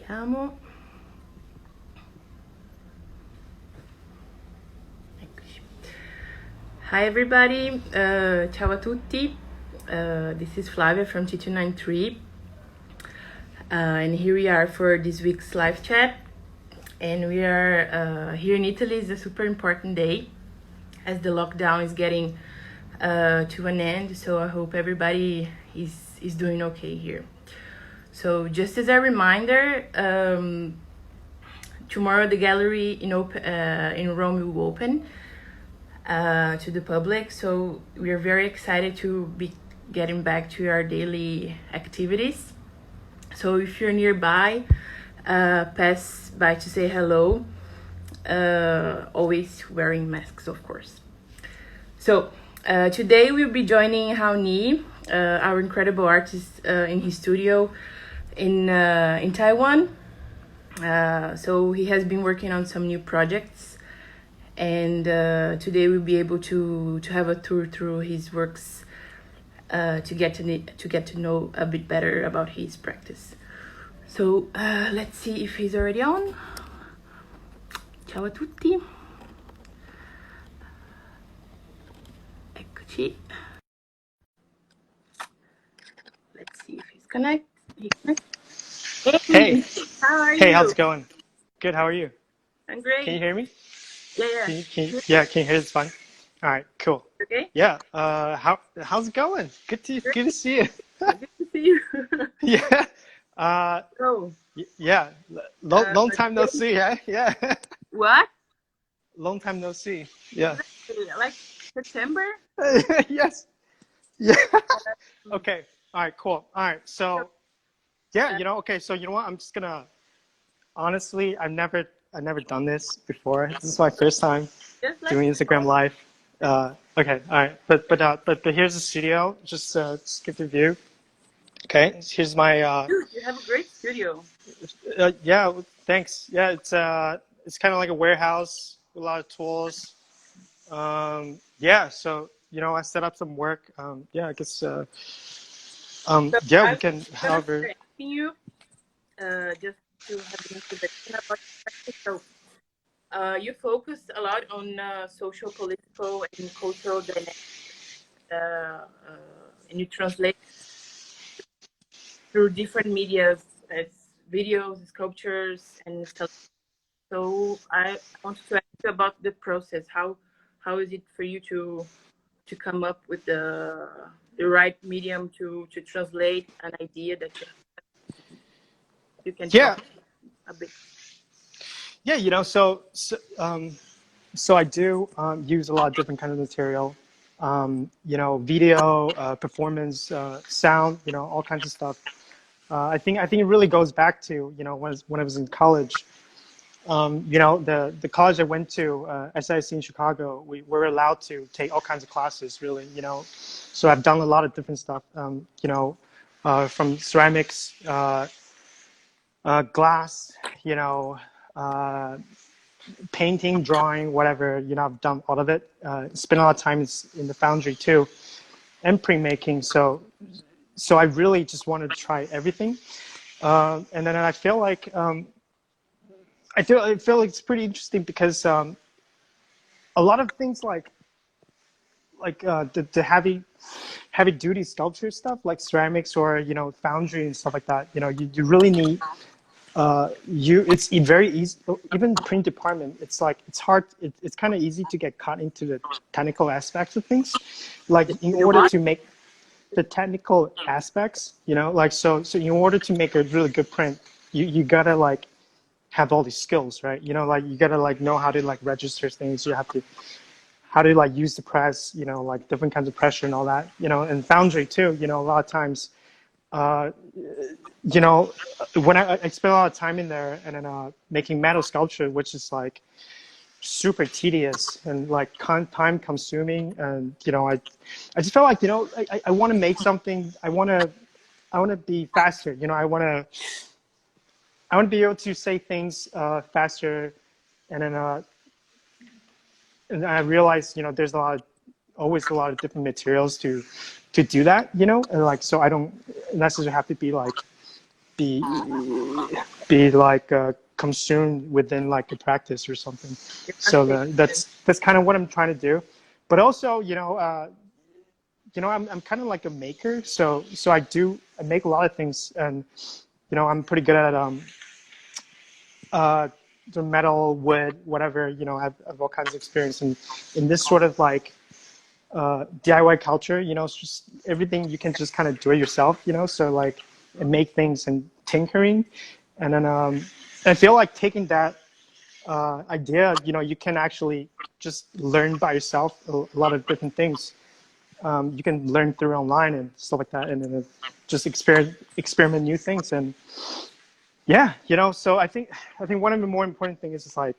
Vediamo. Eccoci. Hi everybody, ciao a tutti. This is Flavia from T293. And here we are for this week's live chat. And we are here in Italy. It's a super important day as the lockdown is getting to an end. So I hope everybody is doing okay here. So just as a reminder, tomorrow the gallery in Rome will open to the public. So we are very excited to be getting back to our daily activities. So if you're nearby, pass by to say hello, always wearing masks, of course. So today we'll be joining Hao Ni, our incredible artist in his studio in Taiwan. So he has been working on some new projects, and today we'll be able to have a tour through his works to get to know a bit better about his practice. So let's see if he's already on. Ciao a tutti. Eccoci. Let's see if he's connected. Hey, How are you? hey, how's it going? Good, how are you? I'm great. Can you hear me? Yeah. Can you hear this fine? All right, cool. Okay. Yeah, how's it going? Good to see you. Good to see you. Yeah. Oh. Yeah. Long time no see, eh? Yeah. What? Long time no see. Yeah. Like September? Yes. Yeah. Okay. All right, cool. All right. So, yeah, okay, so you know what? I'm just gonna honestly, I've never done this before. This is my first time doing Instagram Live. Okay, all right, but here's the studio. Just give the view. Okay, here's my. Dude, you have a great studio. Yeah, thanks. Yeah, it's kind of like a warehouse with a lot of tools. Yeah, so I set up some work. Yeah, I guess. So yeah, we can. However. Asking you, just to have an introduction about your practice. So, you focus a lot on social, political, and cultural dynamics, and you translate through different medias as videos, sculptures, and installations. So I wanted to ask you about the process. How is it for you to come up with the right medium to translate an idea that you can talk a bit? Yeah, so I do use a lot of different kind of material, video, performance, sound, all kinds of stuff. I think it really goes back to when I was in college. The college I went to, SIC in Chicago, we were allowed to take all kinds of classes, really. So I've done a lot of different stuff. From ceramics, glass, painting, drawing, whatever, I've done all of it. Spent a lot of time in the foundry too, and printmaking. So I really just wanted to try everything. And then I feel like I feel like it's pretty interesting because a lot of things like the heavy duty sculpture stuff like ceramics or foundry and stuff like that. You really need it's very easy. Even print department, it's hard. It's kind of easy to get caught into the technical aspects of things. Like in order to make the technical aspects, so in order to make a really good print, you gotta have all these skills, right? You gotta know how to register things. You have to how to use the press, different kinds of pressure and all that, and foundry too. A lot of times. When I spent a lot of time in there and then making metal sculpture, which is super tedious and time consuming, and I just felt like I want to make something. I want to be faster. I want to be able to say things faster, and then and I realized there's always a lot of different materials to do that, and so I don't necessarily have to be be like consumed within like a practice or something. So that's kind of what I'm trying to do. But also, I'm kind of like a maker, so I make a lot of things, and I'm pretty good at uh, the metal, wood, whatever. I've all kinds of experience in this sort of like DIY culture. It's just everything you can just kind of do it yourself. So like and make things and tinkering, and then I feel like taking that idea, you can actually just learn by yourself a lot of different things. You can learn through online and stuff like that, and then just experiment new things. And yeah, so I think one of the more important things is like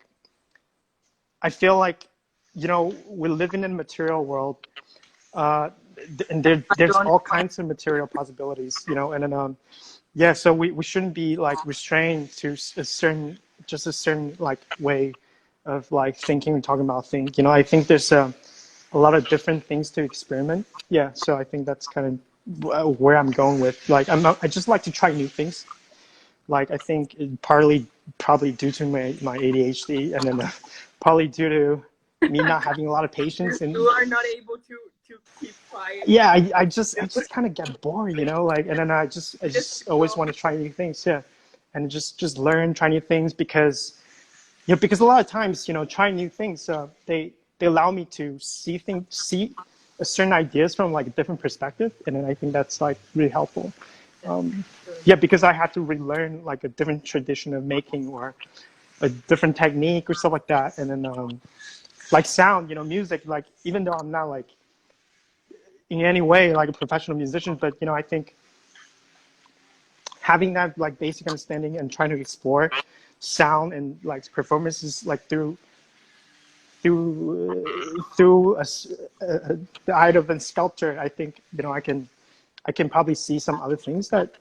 I feel like we live in a material world, and there's all kinds of material possibilities, and then yeah, so we shouldn't be like restrained to a certain like way of like thinking and talking about things. I think there's a lot of different things to experiment. Yeah, so I think that's kind of where I'm going with. Like, I just like to try new things. Like, I think partly probably due to my ADHD, and then probably due to me not having a lot of patience. And you are not able to keep quiet. yeah, I just kind of get bored, like, and then I just always want to try new things. Yeah, and just learn, try new things because a lot of times, trying new things, they allow me to see a certain ideas from like a different perspective, and then I think that's like really helpful. Yeah, because I had to relearn like a different tradition of making or a different technique or stuff like that, and then like sound, music. Like even though I'm not like in any way like a professional musician, but I think having that like basic understanding and trying to explore sound and like performances like through the eye of a sculptor, I think I can probably see some other things that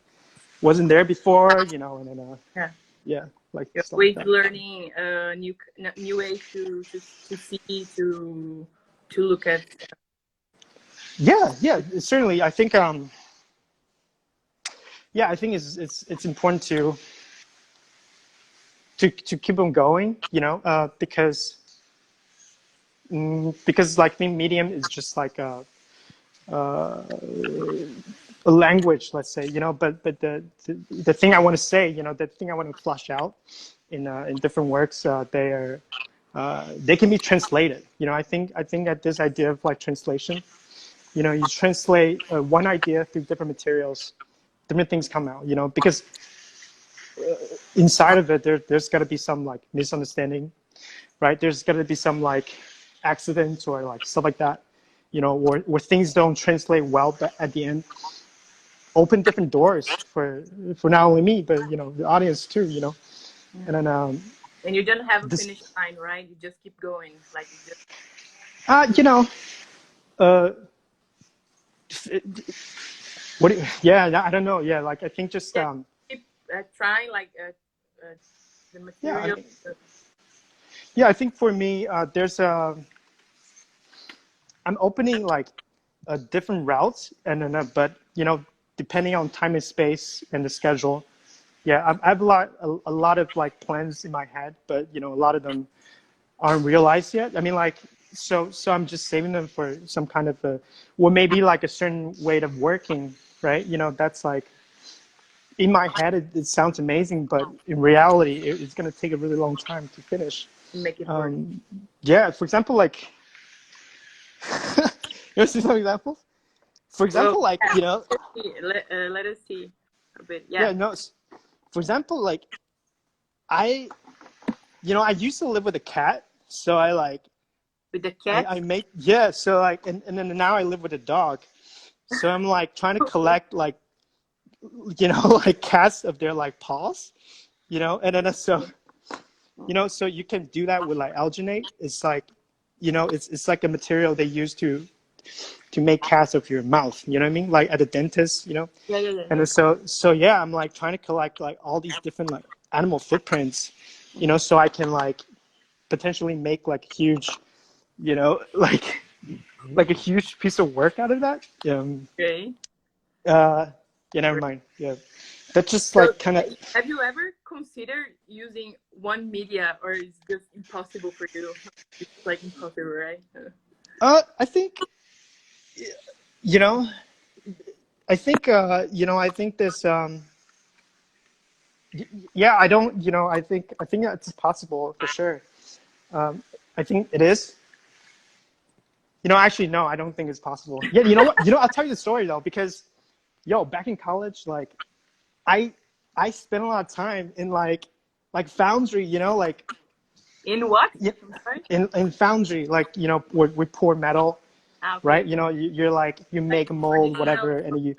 wasn't there before, and then Yeah. yeah, like You're stuff like always that. learning new ways to see to look at. Yeah, certainly. I think yeah, I think it's important to keep on going, because like the medium is just like a language, let's say, but the thing I want to say, the thing I want to flush out in different works, they can be translated. I think that this idea of like translation, you translate one idea through different materials, different things come out, because inside of it, there's got to be some like misunderstanding, right? There's got to be some like accidents or like stuff like that, where things don't translate well, but at the end, open different doors for not only me, but the audience too, and then And you don't have a this, finish line, right? You just keep going, like you just uh, you know, uh, what? Yeah, I don't know. Yeah, like I think just yeah, keep trying, like the yeah, material. yeah. I think for me, there's a I'm opening like different routes, and then but depending on time and space and the schedule, yeah, I have a lot of like plans in my head, but a lot of them aren't realized yet. I mean, like so I'm just saving them for some kind of or maybe like a certain way of working, right? That's like in my head it sounds amazing, but in reality it's going to take a really long time to finish. Make it work. Yeah, for example, like you want to see some examples? For Well, example, like yeah, let us see a bit. Yeah, yeah, no. For example, like I, I used to live with a cat, so I like with the cat. I make yeah, so like and then now I live with a dog, so I'm like trying to collect like like cats of their like paws, and then so you can do that with like alginate. It's like it's like a material they use to make casts of your mouth. You know what I mean? Like at a dentist, And Yeah. then so yeah, I'm like trying to collect like all these different like animal footprints, so I can like potentially make like huge, like a huge piece of work out of that. Okay. Yeah, never mind. Yeah, That's just So, like kind of. have you ever considered using one media, or is just impossible for you? It's like impossible, right? I think you know. I think this. Yeah, I don't. I think it's possible for sure. I think it is. Actually, no, I don't think it's possible. Yeah, you know what? I'll tell you the story though, because back in college, like I I spent a lot of time in like foundry, In what? yeah, I'm sorry. in foundry, like where we pour metal, Ah, right? okay. You're like you Like make a for mold, anything else? whatever, and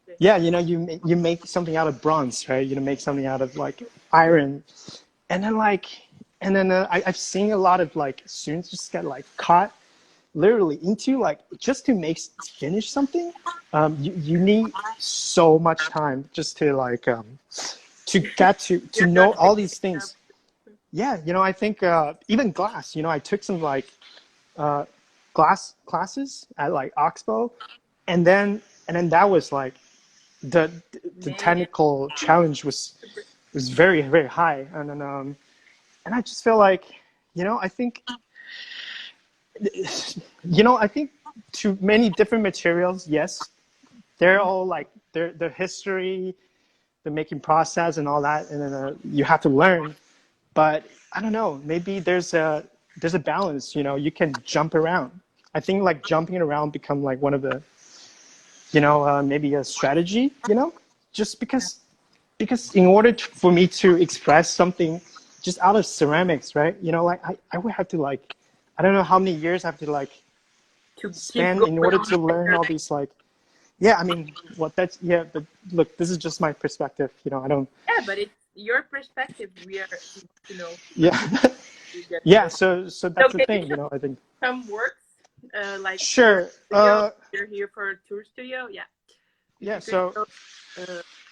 Okay. you make something out of bronze, right? You make something out of like iron, and then I've seen a lot of like students just get like caught literally into like just to finish something. You need so much time just to to get to You're know not all these thinking of. things. Yeah, I think even glass. I took some uh, glass classes at like Oxbow, and then that was like the the Man, technical challenge super. was very very high, and I just feel like I think I think to many different materials, yes, they're all like their history, the making process, and all that, and then you have to learn. But I don't know, maybe there's a balance. You can jump around. I think like jumping around become like one of the maybe a strategy. Just because in order for me to express something just out of ceramics, right? Like I would have to like I don't know how many years I have to like To keep spend going in order on to learn better. all these like yeah, I mean what that's yeah, but look, this is just my perspective. I don't Yeah, but it's your perspective. We want to know from yeah. you. You get to Yeah, know. so So that's the can you thing, show I think. some works, like your Sure. studio? You're here for a tour studio. Yeah. If Yeah, you could so show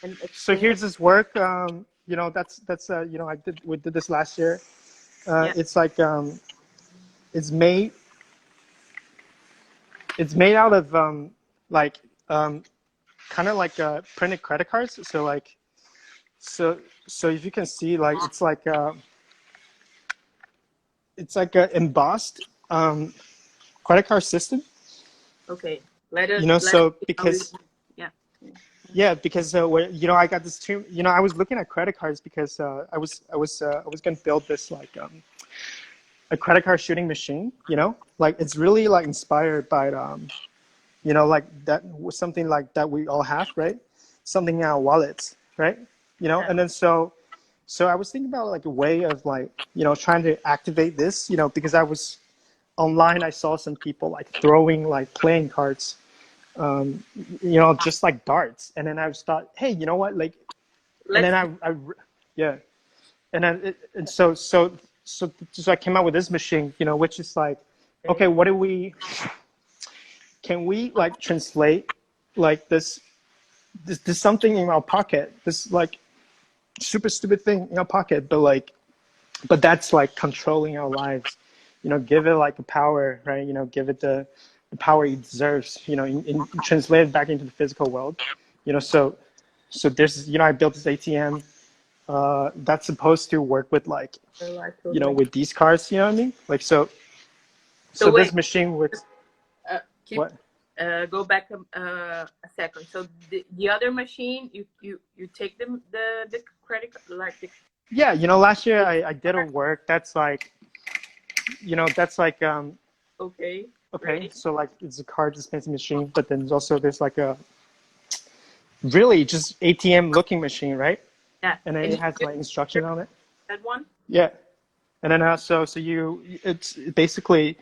and so explain it. here's this work. That's we did this last year. Yeah. It's like it's made it's made out of like um kind of like printed credit cards. So like so if you can see, like it's like a embossed credit card system. Okay. Let us So see how it. because Yeah. yeah, because I got this too. I was looking at credit cards because I was gonna build this like a credit card shooting machine. Like it's really like inspired by like that something like that we all have, right? Something in our wallets, right? Yeah. And then so I was thinking about like a way of like trying to activate this, because I was online. I saw some people like throwing like playing cards, just like darts. And then I just thought, hey, you know what? Like, and Let's then do. yeah. And then, so I came out with this machine, which is like, okay, Okay. can we like translate like this something in our pocket, this like super stupid thing in our pocket, but that's like controlling our lives, give it like a power, right? Give it the power it deserves, translate it back into the physical world, so there's I built this ATM that's supposed to work with like Oh, I totally. with these cards, you know what I mean? Like so So this wait. machine works. Keep. What? Go back a second. So the other machine, you take the credit like the. Yeah, last year I did a work that's like that's like Okay. okay, Ready? so like it's a card dispensing machine, but then there's like a really just ATM looking machine, right? Yeah. And then And it has you like instruction on it. that one. Yeah, and then so it's basically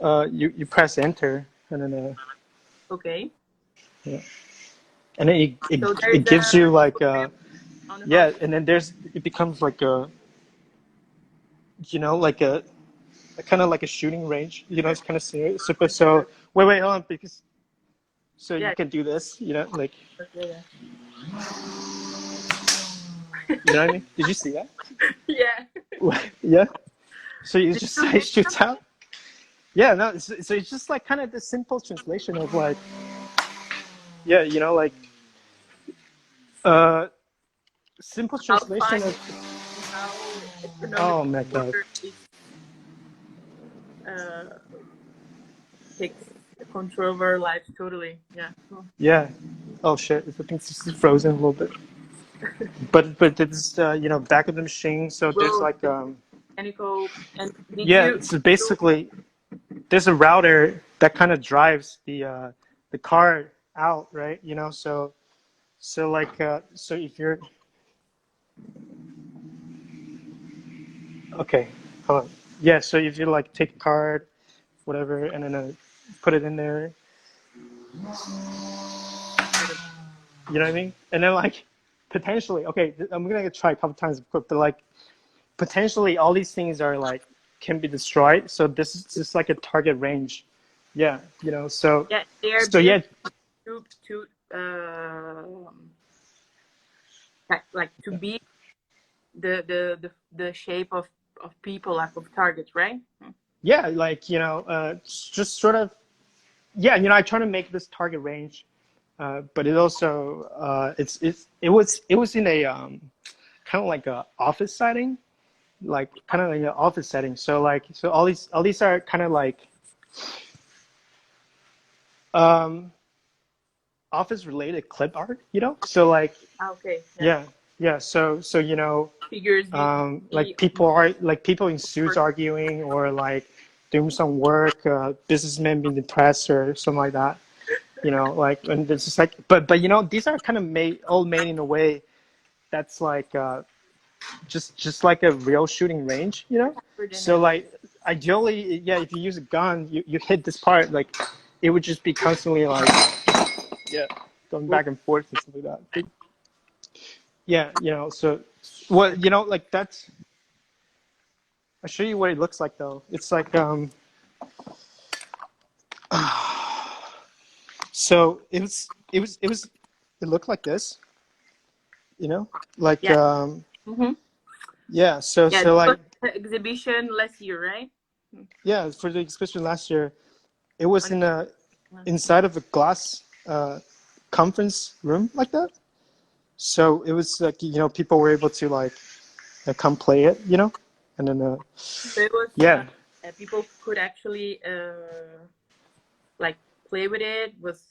you press enter, and then Okay. yeah, and then So there's it gives you like program on the yeah, bottom. and then it becomes like a like a kind of like a shooting range. It's kind of super. So wait, hold on, because so you Yeah. can do this. Like Yeah. you know what I mean? Did you see that? Yeah. Yeah. So you Did just you say make shoots something? out. Yeah, no. So it's just like kind of the simple translation of like yeah, like uh simple how translation fine of and how economical oh my god. it uh, takes control of our lives totally. Yeah. Oh. Yeah. Oh shit! I think it's just frozen a little bit. But it's back of the machine. So there's Well, like the mechanical. And did yeah. you? So basically, there's a router that kind of drives the car out, right? So like so if you're okay, hold on. Yeah. So if you like take a card, whatever, and then put it in there, you know what I mean? And then like potentially, okay, I'm gonna try a couple times, but like potentially all these things are like can be destroyed. So this is just like a target range. Yeah, so Yeah, they are so built yeah, to like to be the shape of people, like of targets, right? yeah, like just sort of yeah, I try to make this target range, but it also it was in a kind of like a office setting, like kind of like an office setting. So like so all these are kind of like um office related clip art, So like Okay, yeah. yeah, yeah. So Figures like be people in suits for arguing or like doing some work, businessmen being depressed or something like that. Like and it's just like, but these are kind of made in a way that's like just like a real shooting range. So the like ideally, yeah, if you use a gun, you hit this part, like it would just be constantly like yeah going back and forth and stuff like that. But, yeah, so what like that's I'll show you what it looks like though. It's like so it looked like this, like yeah. Mm-hmm. yeah. So Yeah, so this like was the exhibition last year, right? yeah, for the exhibition last year, it was On, in a inside of a glass conference room like that. So it was like people were able to like come play it, and then so it was yeah. people could actually like play with it. Was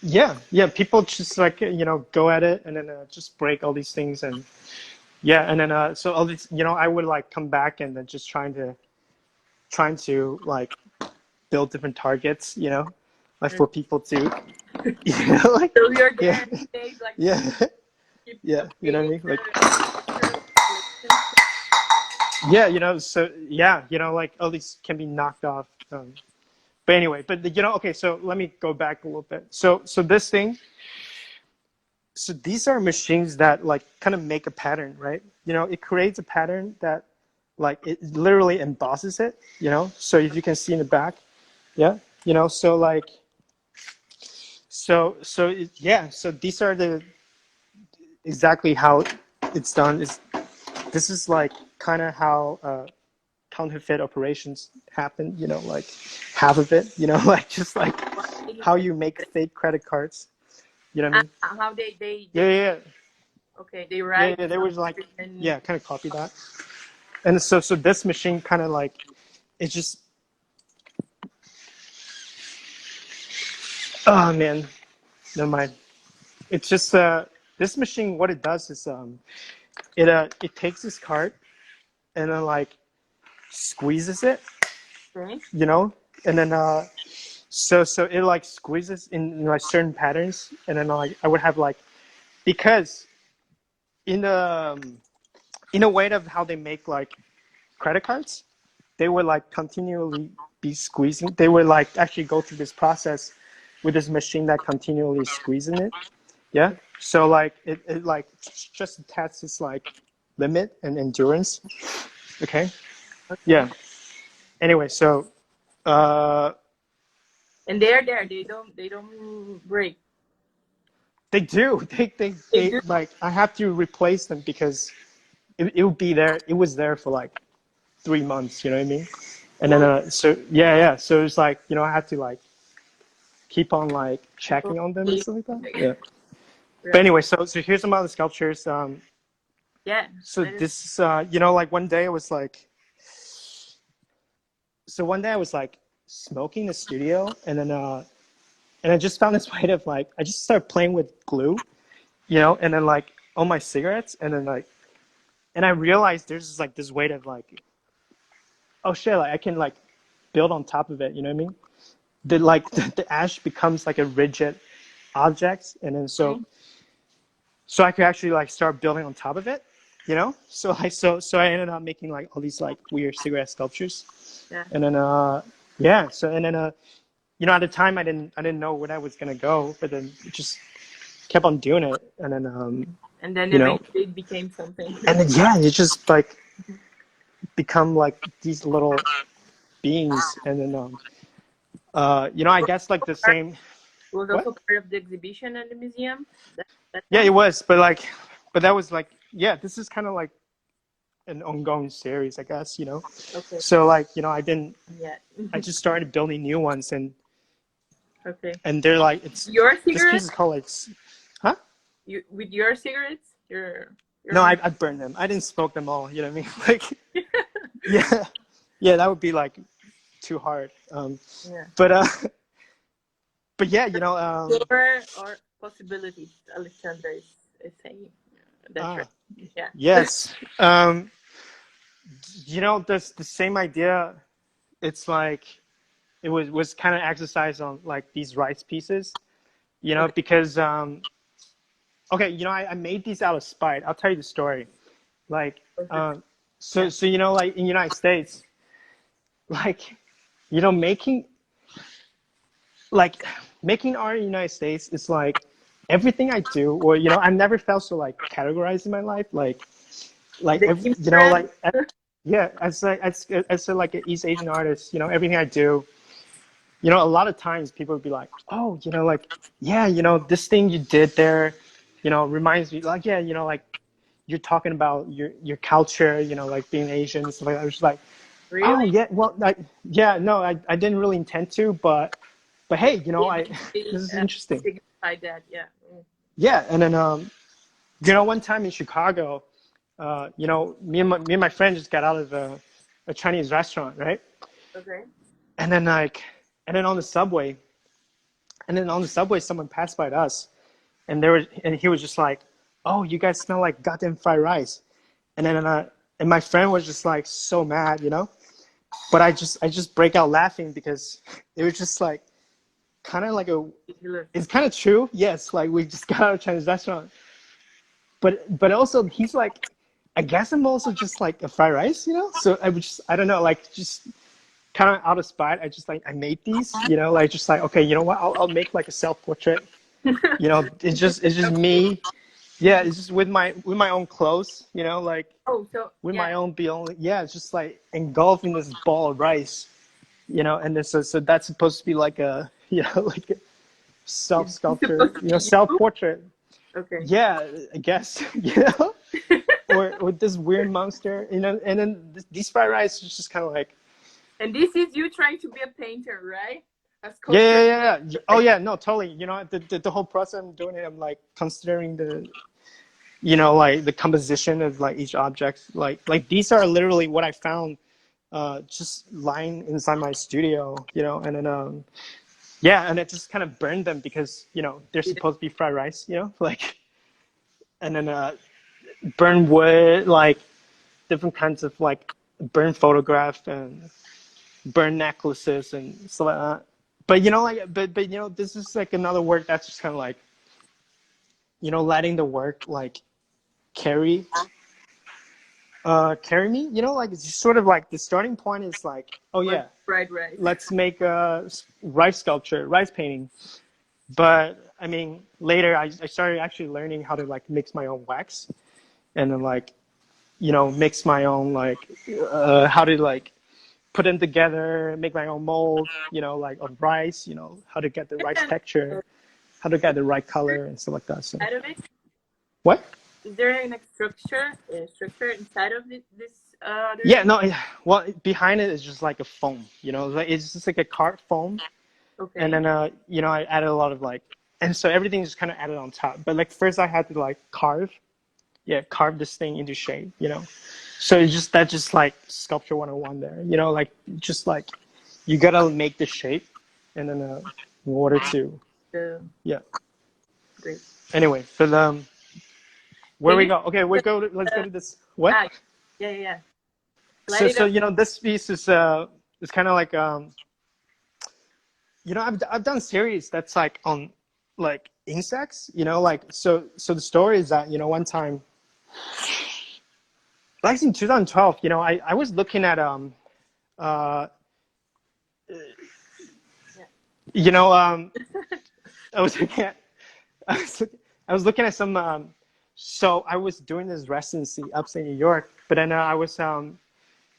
Yeah, people just like go at it and then just break all these things and yeah, and then so all these I would like come back and then just trying to like build different targets, like for people to like so you're yeah, there every day, like yeah, keep yeah, you know what I updating mean? Like the picture collection. yeah, so yeah, like all these can be knocked off. But anyway, but okay, so let me go back a little bit. So this thing, so these are machines that like kind of make a pattern, right? It creates a pattern that like it literally embosses it, So if you can see in the back, yeah, so like yeah, so these are the exactly how it's done. Is this is like kind of how counterfeit operations happen, like half of it, like just like What they how you make fake credit cards, you know what I mean? how they Yeah, yeah, yeah. okay, they Yeah, write yeah, they was like, something and yeah, kind of copy that. And so this machine kind of like, it's just, oh man, never mind. It's just, this machine, what it does is, it takes this card and then like squeezes it, okay. you know, and then, so it like squeezes in like certain patterns. And then like, I would have like, because in the, in a way of how they make like credit cards, they would like continually be squeezing. They would like actually go through this process with this machine that continually squeezing it. Yeah. So like it like just tests its like limit and endurance. Okay. Okay. Yeah. Anyway, so uh, And they're there. They don't break. they do. They They do. like I have to replace them because it would be there. It was there for like 3 months. You know what I mean? And then Whoa. so yeah. So it's like I have to like keep on like checking on them and Okay. stuff like that. Yeah. But Right. anyway, so here's some other sculptures. Yeah. So Let us. this is you know, like one day I was like, so one day I was like smoking in the studio, and I just found this way of like I just started playing with glue, you know, and then like on my cigarettes, and then like and I realized there's just, like this way of like, oh shit, like I can like build on top of it, you know what I mean? The like the ash becomes like a rigid object, and then Mhm. so I could actually like start building on top of it, you know? So I ended up making like all these like weird cigarette sculptures. Yeah. And then yeah, so and then you know, at the time I didn't know where I was gonna go, but then just kept on doing it, and then And then you know, eventually it became something. and then yeah, it just like become like these little beings, and then you know, I guess like the Part same. was What? also part of the exhibition at the museum. That Yeah, it one. was, but like, but that was like, yeah, this is kind of like an ongoing series, I guess, you know. Okay. So like, you know, Yeah. I just started building new ones, Okay. and they're like, it's Your this piece is cigarettes? called like, huh? You with your cigarettes? Your No, own. I burned them. I didn't smoke them all. You know what I mean? Like, yeah, yeah, that would be like too hard. Yeah. But but yeah, you know, Or possibilities, Alexandra is saying. That's right. ah, Yeah. yes. You know, there's the same idea. It's like it was kind of exercise on like these rice pieces. You know, Okay. because okay, you know, I made these out of spite. I'll tell you the story. Like, Perfect. so Yeah. so you know, like in the United States, like you know, like making art in the United States is like everything I do, or you know, I've never felt so like categorized in my life. Like The every, you know, immigrant. like yeah, as a, like an East Asian artist, you know, everything I do, you know, a lot of times people would be like, oh, you know, like yeah, you know, this thing you did there, you know, reminds me, like yeah, you know, like you're talking about your culture, you know, like being Asian and stuff like that. I was like, oh Really? yeah, well, like yeah, no, I didn't really intend to, but hey, you know, They I eventually this is interesting. signify that. Yeah. Yeah, and then you know, one time in Chicago, you know, me and my friend just got out of a Chinese restaurant, right? Okay. And then like, and then on the subway, and then on the subway, someone passed by us, and and he was just like, "Oh, you guys smell like goddamn fried rice," and then and my friend was just like so mad, you know. But I just break out laughing because it was just like kind of like a, Ridiculous. it's kind of true. Yes, like we just got out of a Chinese restaurant, but also he's like, I guess I'm also just like a fried rice, you know. So I would just, I don't know, like just kind of out of spite, I just like I made these, you know, like just like okay, you know what, I'll make like a self portrait, you know, it's just me, yeah, it's just with my own clothes, you know, like Oh, so with yeah. my own be only, yeah, it's just like engulfing this ball of rice, you know, and this so that's supposed to be like a you know like a self It's sculpture, supposed to you know, be self you. portrait, Okay. yeah, I guess you know, or this weird monster, you know, and then these fried rice is just kind of like, And this is you trying to be a painter, right? A yeah, sculptor. oh yeah, no, totally, you know, the whole process I'm doing it, I'm like considering the, you know, like the composition of like each object, like these are literally what I found just lying inside my studio, you know, and then yeah, and it just kind of burned them because you know they're supposed to be fried rice, you know, like, and then burn wood, like different kinds of like burn photograph and burn necklaces and stuff like that. But you know, like, but you know, this is like another work that's just kind of like, you know, letting the work like carry carry me. You know, like it's just sort of like the starting point is like, oh Was yeah, fried rice. let's make a rice sculpture, rice painting. But I mean, later I started actually learning how to like mix my own wax, and then like, you know, mix my own like how to like put them together, make my own mold, you know, like of rice, you know, how to get the rice And texture, how to get the right color and stuff like that. So inside of it, what? is there an structure inside of this other? Yeah, no. Well, behind it is just like a foam, you know, like it's just like a cart foam, and Okay. then you know, I added a lot of like, and so everything is kind of added on top. But like first I had to like carve this thing into shape, you know. So it's just that's just like sculpture 101 there, you know, like just like you gotta make the shape, and then in order to yeah. Great. Anyway, but where Can we you? go? Okay, let's go to this. What? Ah, yeah. Light it So up. you know this piece is kind of like you know I've done series that's like on like insects, you know, like so the story is that, you know, one time like in 2012, you know, I was looking at uh Yeah. you know I was looking at I was, I was looking at some so I was doing this residency upstate New York, but then I was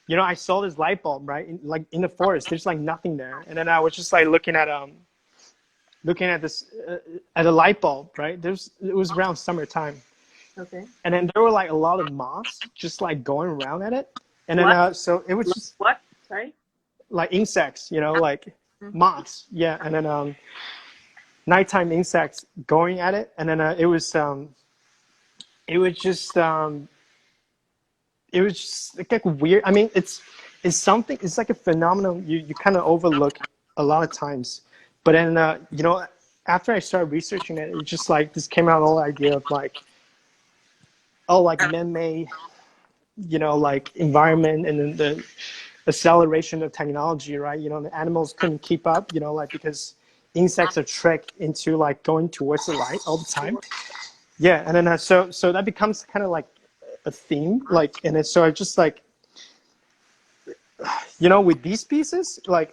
you know, I saw this light bulb right like in the forest. There's like nothing there, and then I was just like looking at this at a light bulb, right? It was around summertime, Okay. and then there were like a lot of moths just like going around at it, and then What? so it was just What? Sorry. like insects, you know, like Mhm. moths, yeah, and then nighttime insects going at it, and then it was just it was just like weird. I mean, it's something. It's like a phenomenon you kind of overlook a lot of times. But then you know, after I started researching it, it just like this came out all idea of like, oh, like man-made, you know, like environment, and then the acceleration of technology, right? You know, the animals couldn't keep up, you know, like because insects are tricked into like going towards the light all the time. Yeah, and then so that becomes kind of like a theme, like, and so I just like, you know, with these pieces, like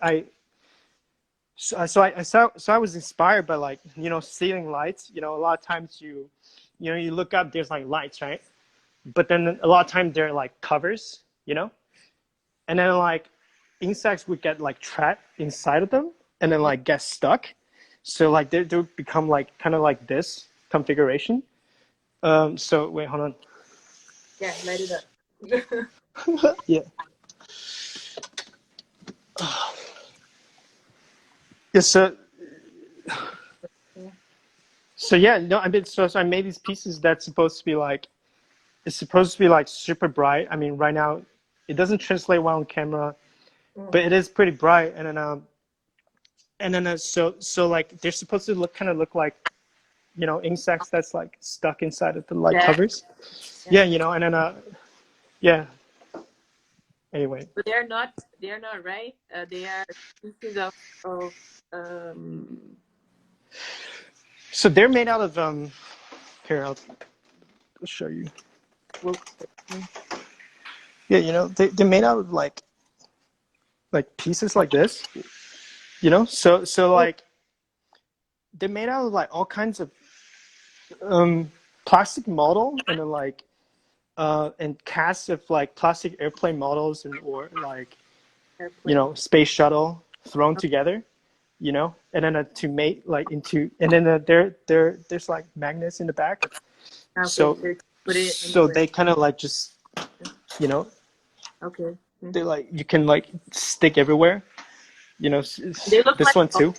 so I was inspired by like, you know, ceiling lights. You know, a lot of times you know, you look up, there's like lights, right? But then a lot of times they're like covers, you know, and then like insects would get like trapped inside of them, and then like get stuck. So like they would become like kind of like this configuration. So wait, hold on. Yeah, light it up. Yeah. Yeah. So yeah, no, I mean, so I made these pieces that's supposed to be like, it's supposed to be like super bright. I mean, right now, it doesn't translate well on camera, but it is pretty bright. And then so like they're supposed to look like, you know, insects that's like stuck inside of the light Yeah. covers. Yeah, you know, and then yeah. Anyway, But they're not. They are not right. They are pieces of um. so they're made out of here I'll show you. Wood. Yeah, you know, they're made out of like pieces like this. You know, so like they're made out of like all kinds of plastic model, and then like and casts of like plastic airplane models, and or like, you Airplane. know, space shuttle thrown together, you know, and then to make like into, and then there's like magnets in the back, Okay, so so you put it so anywhere. they kind of like just, you know, Okay. they like you can like stick everywhere, you know. They look This like one too.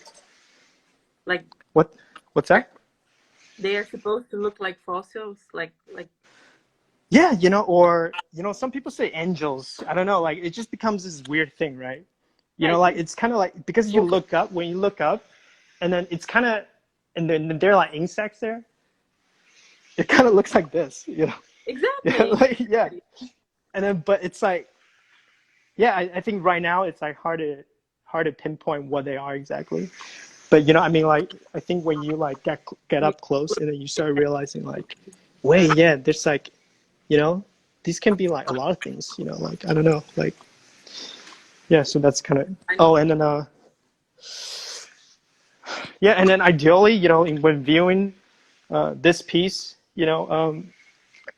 like what what's are, that? they are supposed to look like fossils, like. Yeah, you know, or you know, some people say angels. I don't know, like it just becomes this weird thing, right? You Yeah, know, it like is. it's kind of like because you Okay. look up, when you look up, and then it's kind of, and then there are like insects there. It kind of looks like this, you know. Yeah, Exactly. like yeah, and then but it's like, yeah, I think right now it's like hard to pinpoint what they are exactly. But you know, I mean, like I think when you like get You up close, and then you start realizing like, wait, yeah, there's like, you know, these can be like a lot of things, you know, like I don't know, like yeah. So that's kind of, I oh, and then yeah, and then ideally, you know, when viewing this piece, you know,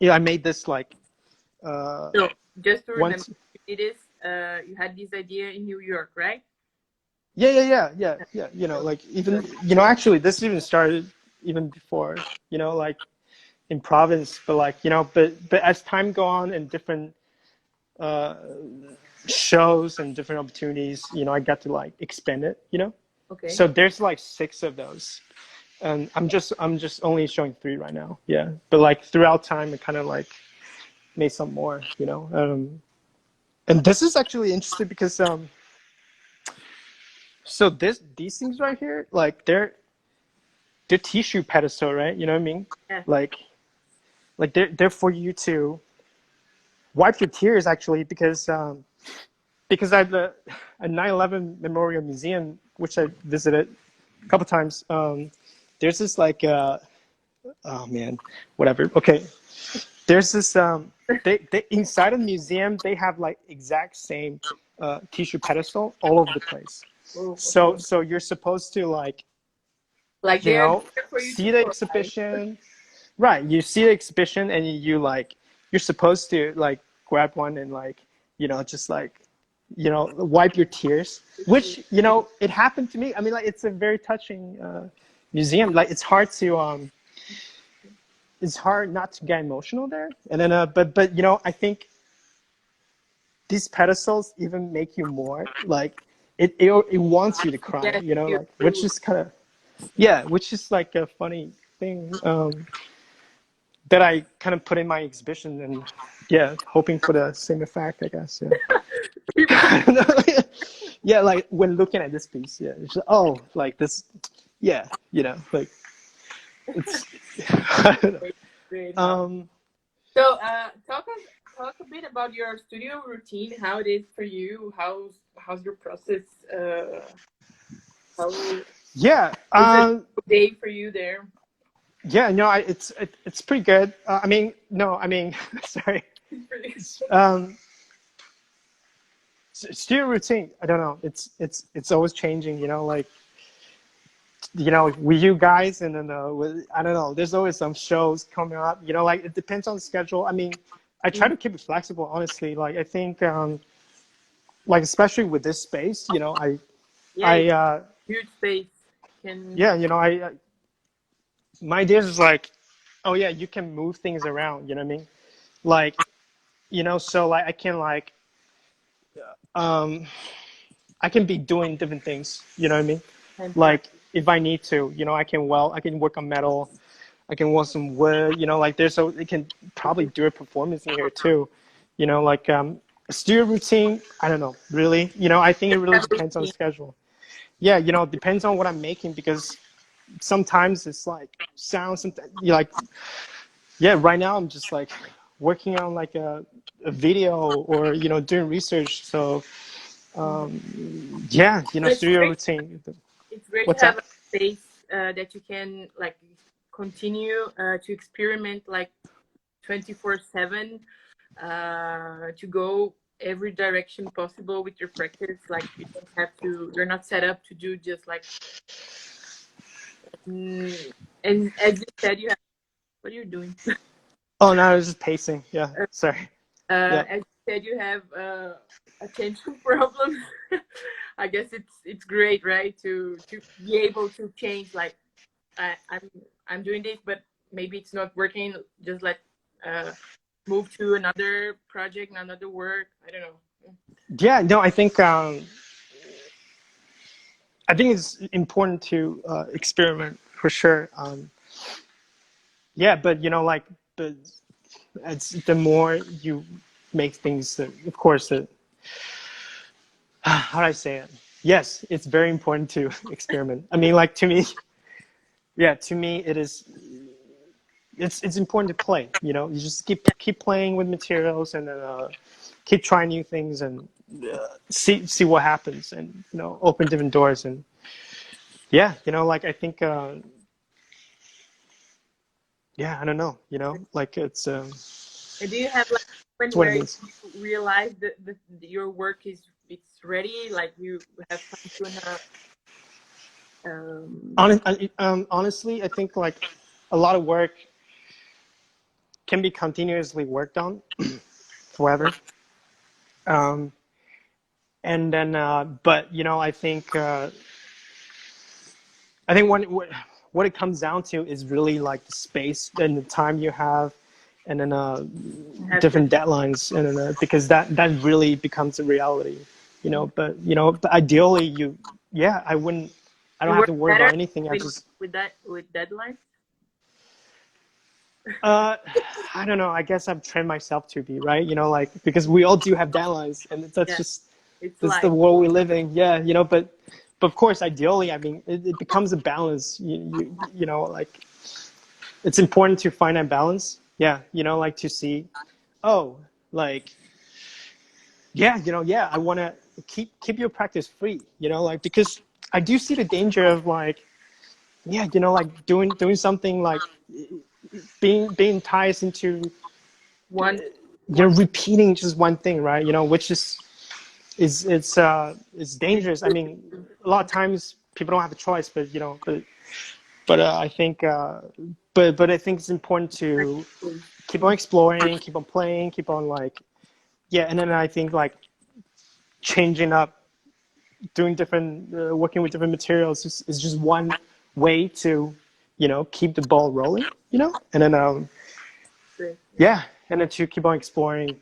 yeah, I made this like So just to remember, once. you did this. You had this idea in New York, right? Yeah. You know, like even, you know, actually this even started even before, you know, like in province, but like, you know, but as time go on and different uh, shows and different opportunities, you know, I got to like expand it, you know. Okay. So there's like 6 of those, And I'm just only showing 3 right now. Yeah, but like throughout time, it kind of like made some more, you know. And this is actually interesting because so these things right here, like they're tissue pedestal, right? You know what I mean? Yeah. Like they're for you to wipe your tears actually because I have a 9/11 Memorial Museum which I visited a couple times. There's this like oh man, whatever. Okay, there's this they inside of the museum they have like exact same tissue pedestal all over the place. Oh, So okay. so you're supposed to like Like you they're know there for you to see the provide. exhibition. Right, you see the exhibition and you like you're supposed to like grab one and like just like wipe your tears, which it happened to me. I mean, like it's a very touching museum. Like it's hard not to get emotional there. And then but I think these pedestals even make you more like it wants you to cry, Yes, you like which do. is kind of yeah, which is like a funny thing. That I kind of put in my exhibition and yeah, hoping for the same effect, I guess. Yeah. I don't know. Yeah, like when looking at this piece, yeah, it's just, oh, like this, yeah, like it's. I don't know. Great, great, how. Um, So, talk a bit about your studio routine. How it is for you? How's your process? How yeah, is a day for you there? yeah, no, it's pretty good. I mean, no, I mean, sorry. Um, studio routine. I don't know. It's always changing. Like with you guys and then I don't know, there's always some shows coming up, like it depends on the schedule. I mean, I try to keep it flexible, honestly. Like I think like especially with this space, Yeah, I it's huge space. Can yeah, my idea is like, oh yeah, you can move things around, you know what I mean? Like, so like I can like um I can be doing different things, you know what I mean? fantastic. Like if I need to, I can work on metal. I can want some wood, like there's so it can probably do a performance in here too, like a studio routine. I don't know, really. I think it really Have a depends on the routine. schedule. Yeah, it depends on what I'm making because sometimes it's like sound something like yeah. Right now I'm just like working on like a video or doing research. So yeah, But it's studio great. routine. It's great to What's have that? a space that you can like continue to experiment like 24/7, to go every direction possible with your practice. Like you don't have to. You're not set up to do just like. And as you said, you have. What are you doing? Oh no, I was just pacing. Yeah, sorry. Yeah. As you said, you have attention problems. I guess it's great, right? To be able to change. Like I'm doing this, but maybe it's not working. Just like uh, move to another project, another work. I don't know. Yeah, no, I think it's important to experiment for sure. Yeah, but like the it's the more you make things, of course, how do I say it? Yes, it's very important to experiment. I mean, like to me, yeah, to me it is. It's important to play. You just keep playing with materials and then keep trying new things and see what happens and open different doors and yeah, like I think yeah, I don't know, like And do you have like it's when what it where means. you realize that your work is it's ready? Like you have come to an um, Honestly, I think like a lot of work can be continuously worked on forever. Um, and then, but I think what it comes down to is really like the space and the time you have, and then have to different deadlines, and then because that really becomes a reality. But but ideally, yeah, I wouldn't. I don't You have work to worry better about anything. I with just with deadlines. uh, I don't know. I guess I've trained myself to be right. Like because we all do have deadlines, and Yeah, it's that's the life. world we live in. Yeah, but of course, ideally, I mean, it becomes a balance. Like it's important to find that balance. Yeah, like to see, oh, like yeah, I want to keep your practice free. Like because I do see the danger of like yeah, like doing something like being ties into One, one. repeating just one thing, right? Which is dangerous. I mean, a lot of times people don't have a choice, but I think but I think it's important to keep on exploring, keep on playing, keep on like yeah, and then I think like changing up, doing different, working with different materials is just one way to keep the ball rolling, and then yeah, and then to keep on exploring,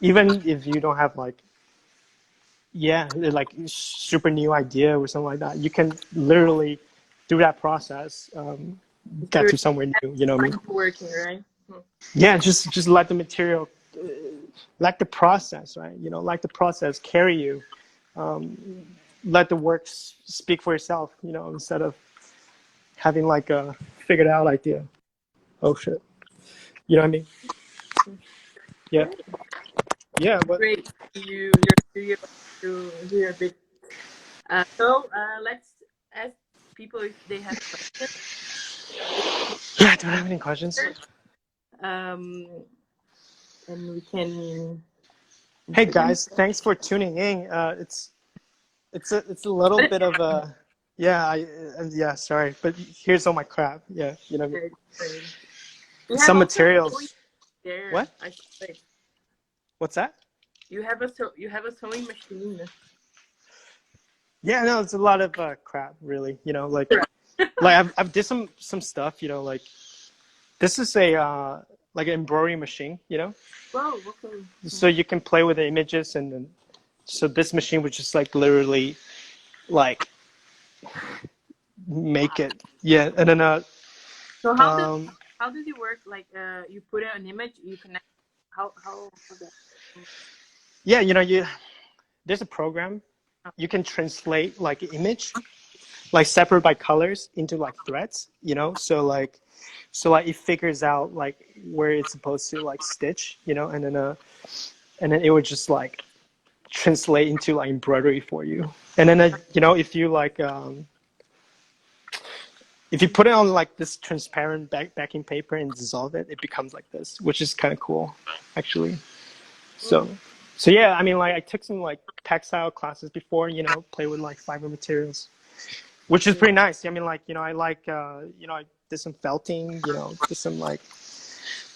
even if you don't have like yeah, like super new idea or something like that. You can literally through that process get You're to somewhere new. You know what I mean? working, right? Yeah, just let the material, let the process, right? Let the process carry you. Let the work speak for itself. Instead of having like a figured out idea. Oh shit. You know what I mean? Yeah. Yeah, Yeah. But great. Your studio to hear a bit. Let's ask people if they have questions. They yeah, do I have any questions? can um, and we can Hey answer them. guys, thanks for tuning in. It's a little bit of a yeah yeah sorry, but here's all my crap. Yeah, Okay, great. You have some also a sewing materials. there. What? I should say What's that? you have a sewing machine. Yeah, no, it's a lot of crap, really. I've did some stuff. Like this is a like an embroidery machine. Wow. Okay. So you can play with the images, and then so this machine would just like literally like make it. Yeah, and then So um how does it work? Like you put in an image, you connect. How that? yeah, there's a program you can translate like an image like separate by colors into like threads, so like it figures out like where it's supposed to like stitch, and then it would just like translate into like embroidery for you. And then if you like if you put it on like this transparent backing paper and dissolve it, it becomes like this, which is kind of cool actually. So Mm. so yeah, I mean like I took some like textile classes before, play with like fiber materials, which is pretty nice. I mean, like, I like, I did some felting, did some like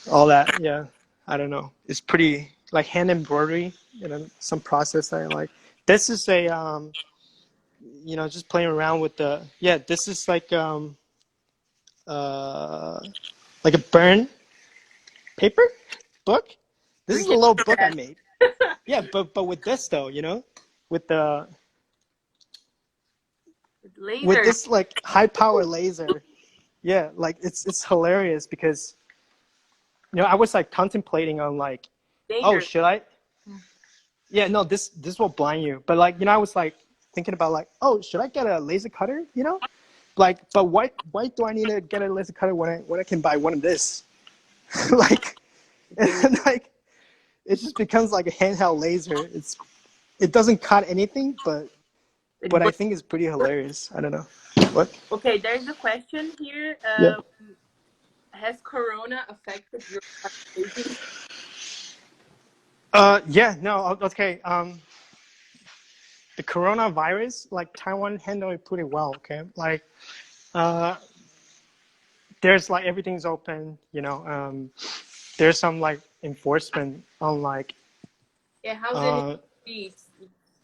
all that. Yeah, I don't know. It's pretty like hand embroidery, some process that I like. This is a, just playing around with the, yeah, this is uh, like a burn paper book. This We is a can little do book I that. made. Yeah, but with this though, with the, with Laser. this like high power laser. Yeah, like it's hilarious because I was like contemplating on like, oh, Dangerous. should I? Yeah, no, this will blind you. But like, I was like thinking about like, oh, should I get a laser cutter? Like, but why do I need to get a laser cutter when I can buy one of this? Like, and like it just becomes like a handheld laser. It doesn't cut anything, but It I works. think it's pretty hilarious. I don't know. What? Okay, there's a question here. Yeah. Has Corona affected your painting? Yeah. No. Okay. The coronavirus, like Taiwan handled it pretty well. Okay. Like, uh, there's like everything's open. There's some like enforcement on like, Yeah, how did it uh, be?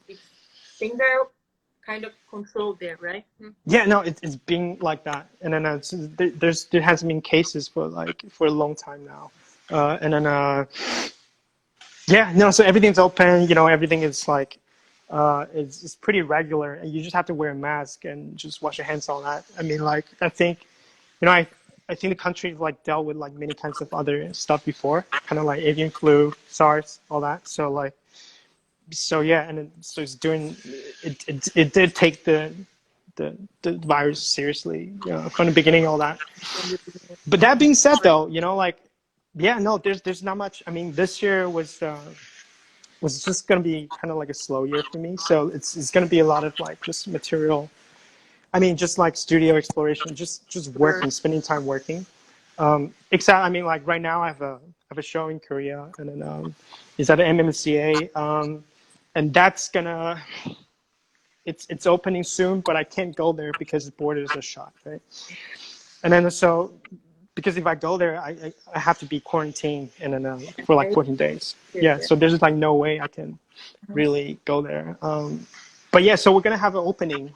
It's things are kind of controlled there, right? yeah, no, it's been like that, and then there hasn't been cases for a long time now, and then yeah, no, so everything's open. Everything is like is pretty regular, and you just have to wear a mask and just wash your hands all that. I mean, like I think, I think the country like dealt with like many kinds of other stuff before, kind of like avian flu, SARS, all that. So like, so yeah, and so it's doing it did take the virus seriously, from the beginning, all that. But that being said, though, like, yeah, no, there's not much. I mean, this year was just gonna be kind of like a slow year for me. So it's gonna be a lot of like just material. I mean, just like studio exploration, just working, spending time working. Except, I mean, like right now I have a show in Korea, and then it's at the MMCA, and that's gonna it's opening soon, but I can't go there because the borders are shut, right? And then so because if I go there, I have to be quarantined and then for like 14 days. Yeah, so there's like no way I can really go there. But yeah, so we're gonna have an opening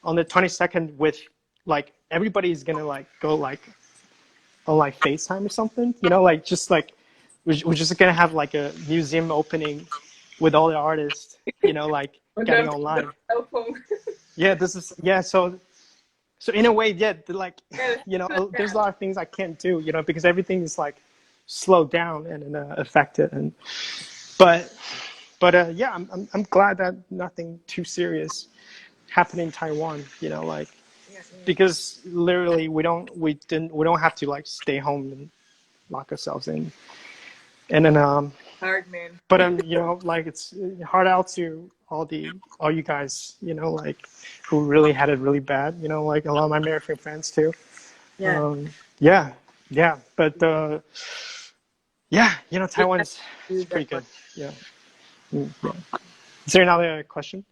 on the 22nd with like everybody's gonna like go like on like FaceTime or something. Like just like we're just gonna have like a museum opening with all the artists. Like getting online. Yeah, this is yeah. So in a way, yeah, like there's a lot of things I can't do, because everything is like slowed down and affected. And but yeah, I'm glad that nothing too serious happened in Taiwan. Like because literally we don't have to like stay home and lock ourselves in. And then Hard man. but like it's hard out to all you guys, like who really had it really bad, like a lot of my American friends too. Yeah. Yeah, yeah, but yeah, Taiwan's pretty good. Yeah. Yeah. Is there another question?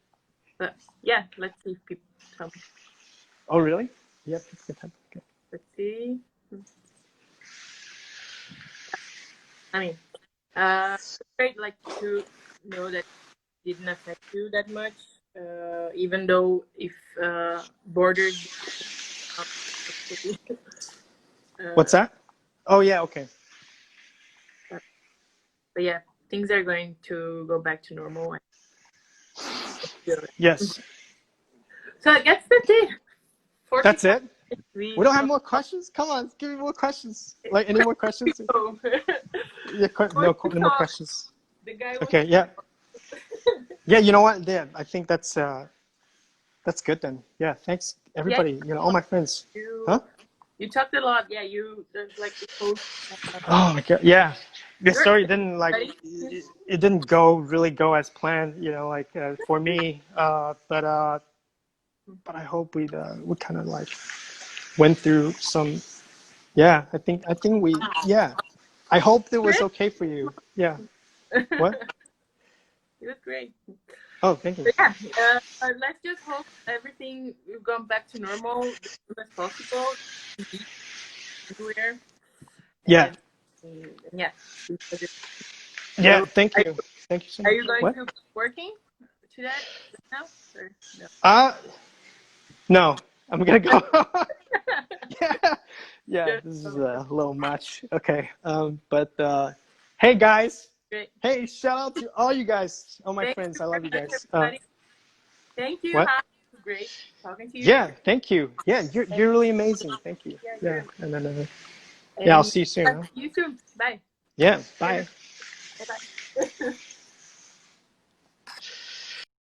Yeah, let's see if people tell me. Oh, really? Yeah. Okay. Let's see. I mean, it's great like to know that it didn't affect you that much, even though if borders. What's that? Oh, yeah. Okay. But yeah, things are going to go back to normal. Yes. So I guess that's it. That's it. We don't have more questions. Come on, give me more questions. Like any more questions? Yeah, no more questions. The guy Okay. Yeah. Yeah. You know what? Yeah, I think that's good then. Yeah. Thanks everybody. All my friends. Huh? You talked a lot. Yeah. There's like the post. Oh my god. Yeah. The story didn't like it didn't really go as planned. Like for me. But I hope we kind of like went through some. Yeah. I think we. Yeah. I hope it was okay for you. Yeah. What? It was great. Oh, thank you. But yeah, let's just hope everything will go back to normal as soon as possible. Everywhere. Yeah. And, yeah. Yeah. Thank you. Thank you so much. Are you going to be working today now? Or no? No. I'm gonna go. Yeah. Yeah. This is a little much. Okay. But hey guys. Great. Hey, shout out to all you guys, all my friends. I love you guys. Thank you. What? Great talking to you. Yeah, thank you. Yeah, you're really amazing. Thank you. Yeah, and then yeah, I'll see you soon. See you soon. Bye. Yeah, bye. Bye.